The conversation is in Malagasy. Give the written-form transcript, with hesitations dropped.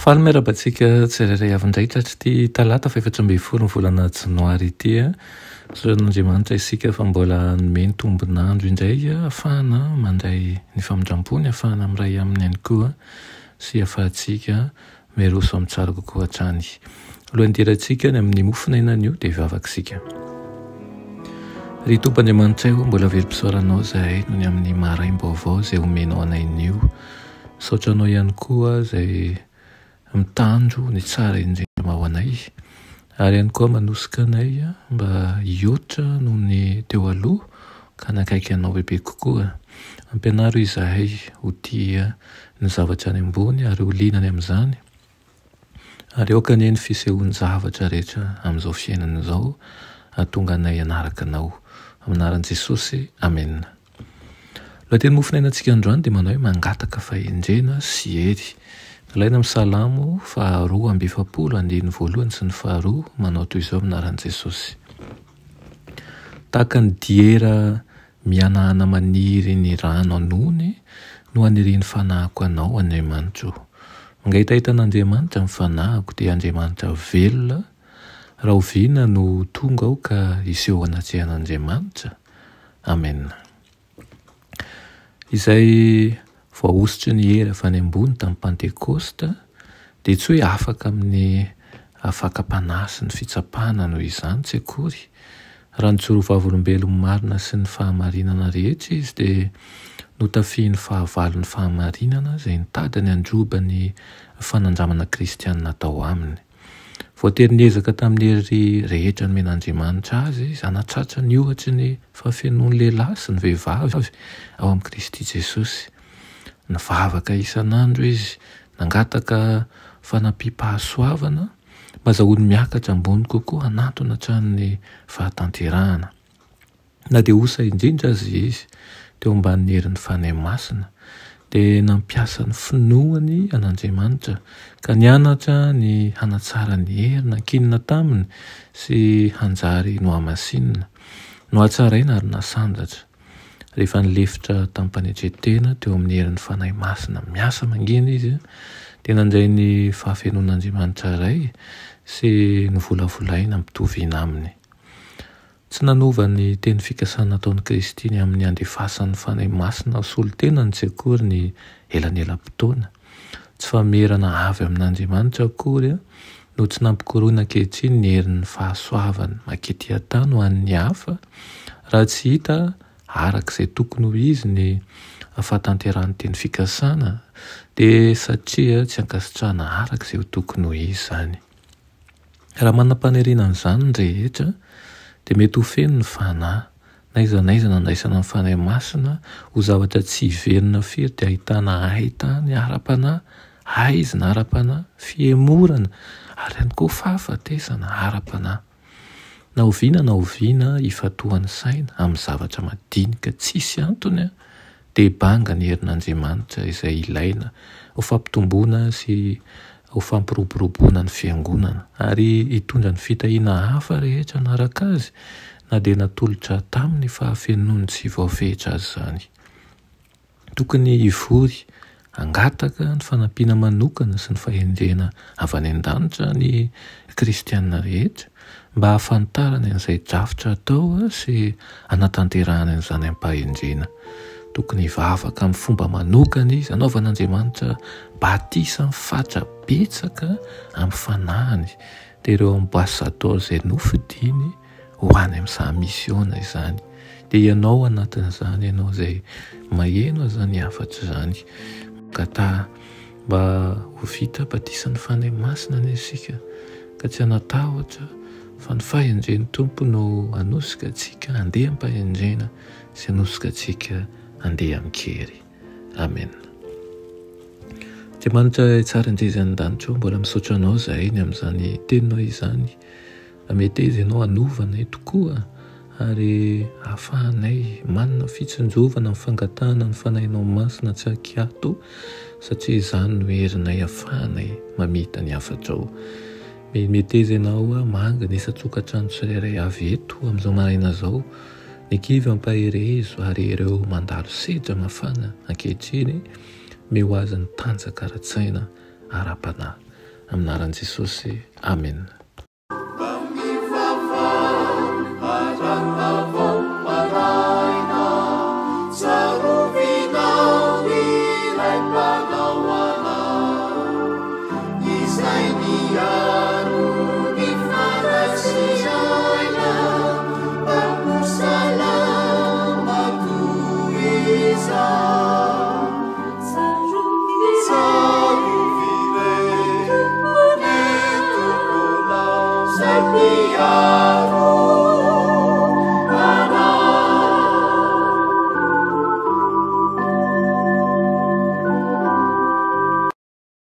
Faly miarabantsika tsirairay avy-indraitra ty talata fa 14 ny volana janoary ity a. Soran'Andriamanitra isika fa mbola nomeny tombonandro indray ahafahana mandray ny famindram-pony, ahafahana miray aminy ihany koa sy ahafahantsika miroso amin'ny tsara kokoa hatrany. Alohan'ny hidirantsika ny amin'ny mofinaina io dia vavakisika. Ry Tompon'Andriamanitra io mbola verim-pisoaranao zahay noho ny amin'ny maraim-baovao izay omenao anay-nio. Saotranao ihany koa izay mitandro ny tsara indrindra ao anay ary ihany koa manosika anay mba hihoatra noho ny teo aloha ka nakaiky anao bebe kokoa. Ampianaro izahay ho tia ny zavatra any ambony ary ho linany amin'izany ary aoka ny fisehoany zavatra rehetra amin'izao fiainana izao ahatonga anay anaraka anao. Aminaran'i Jesosy, amen. Lohateny mofinainantsika androany dia manao hoe mangataka fahendrena sy hery. Ilaina amin'ny Salamo 2:1 sy ny 2 manao toy izao aminaran'i Jesosy. Tahaka ny diera mianahana maniry ny rano anony no aniriny fanahiko anao, Andriamanitro. Mangahitahita an'Andriamanitra ny fanahiko dia Andriamanitra velona. Raha oviana no tonga aho ka hiseho anatsihan'Andriamanitra. Amen. Izay voahosotry ny hery avy any ambony tamin'ny Pentekosta dia tsy hoe afaka amin'ny afaka-panahy sy ny fitsapana noho izany tsy akory. Raha ny jorovavolom-belon'ny marina sy ny fahamarinana rehetra izy dia notafiany fahavalon'ny fahamarinana izay nitady ny androbany fanandramana kristianina tao aminy. Voatery niezaka tamin'ny hery rehetra nomen'Andriamanitra azy izy hanatratra ny ohatry ny fahafenoan'ny lehilahy sy ny vehivavy ao amin'ny Kristy Jesosy. Nivavaka isan'andro izy, nangataka fanampim-pahasoavana mba azahoany miakatra ambony kokoa hanantona hatramin'ny fahatanterahana. Na dia osa indrindra azy izy teo ambanin'ny herin'ny fanahy masina dia nampiasa ny finoany an'Andriamanitra ka nianatra ny hanatsara ny hery nankinina taminy sy hanjary no hamasinina, no hatsaraina ary nasandratra. Rehefa nilefitra tamin'ny mpanetretena teo amin'ny herin'ny fanahy masina miasa mangina izy dia nandray ny fahafenoan'Andriamanitra iray sy novolavolaina mitoviana aminy. Tsy nanova ny teny fikasana nataon'i Kristy ny amin'ny andefasan'ny fanahy masina solon-tenany tsy akory ny elanelam-potoana. Tsy famerana avy amin'Andriamanitra akory no tsy nampikoroana ankehitriny ny herin'ny fahasoavany makety an-tany ho an'ny hafa raha tsy hita arak'izay tokony ho izy ny ahafatanterahany teny fikasana dia satria tsy ankasitrahana arak'izay ho tokony ho izy izany. Raha manam-paniriana an'izany ny rehetra dia mety ho feno ny fanahy. N'aiza n'aiza nandraisana ny fanahy masina ho zavatra tsy hiverina firy dia ahitana haitany ara-panahy, haizina ara-panahy, fiemorana ary ihany koa fahafatesana ara-panahy. Na oviana ifatohan'ny saina amin'ny zavatra madinika tsisy antony dia banga ny herin'Andriamanitra izay ilaina ho fampitomboana sy ho fampiroboroboana ny fiangonana ary hitondra ny fitahiana hafa rehetra naraka azy na dia natolotra tamin'ny fahafenoany sy voafehitra azy izany. Tokony hivory angataka ny fanampiana manokana sy ny fahendrena avy any an-danitra ny kristianina rehetra mba hahafantarany an'izay drafitra atao sy hanatanterahana an'izany ampahendrena. Tokony hivavaka amin'ny fomba manokana izy anaovan'Andriamanitra batisa amin'ny fatra betsaka amin'ny fanahiny dia ireo ambasador izay nofidiny ho any amin'izany misiona izany. Dia ianao anatin'izany, ianao izay maheno izany hafatra izany ka mba ho vita batisan'ny fanahy masina ny isika ka tsy hanatahotra fa ny fahendren'ny Tompo no hanosika antsika handeha ampahendrena sy hanosika antsika handeha amin'kery. Amen. Andriamanitra tsara indray an-danitra mbola misaotra anao zahay ny amin'izany teninao izany. Mety izy ianao hanovana tokoa ary ahafahanay manana fitsinjovana amin'ny fangatahana ny fanahinao masina tsy hakiato satria izany no herinay ahafahanay mamita ny hafatrao. meteza ianao manga ny isatsokatrano tsirairay avy eto amin'izao maraina zao ny kivy ampaherezo ary ireo mandalo sedra mafana ankehitriny meo azy ny tanjaka ara-tsaina ara-panahy aminaran'i Jesosy amen. Yeah.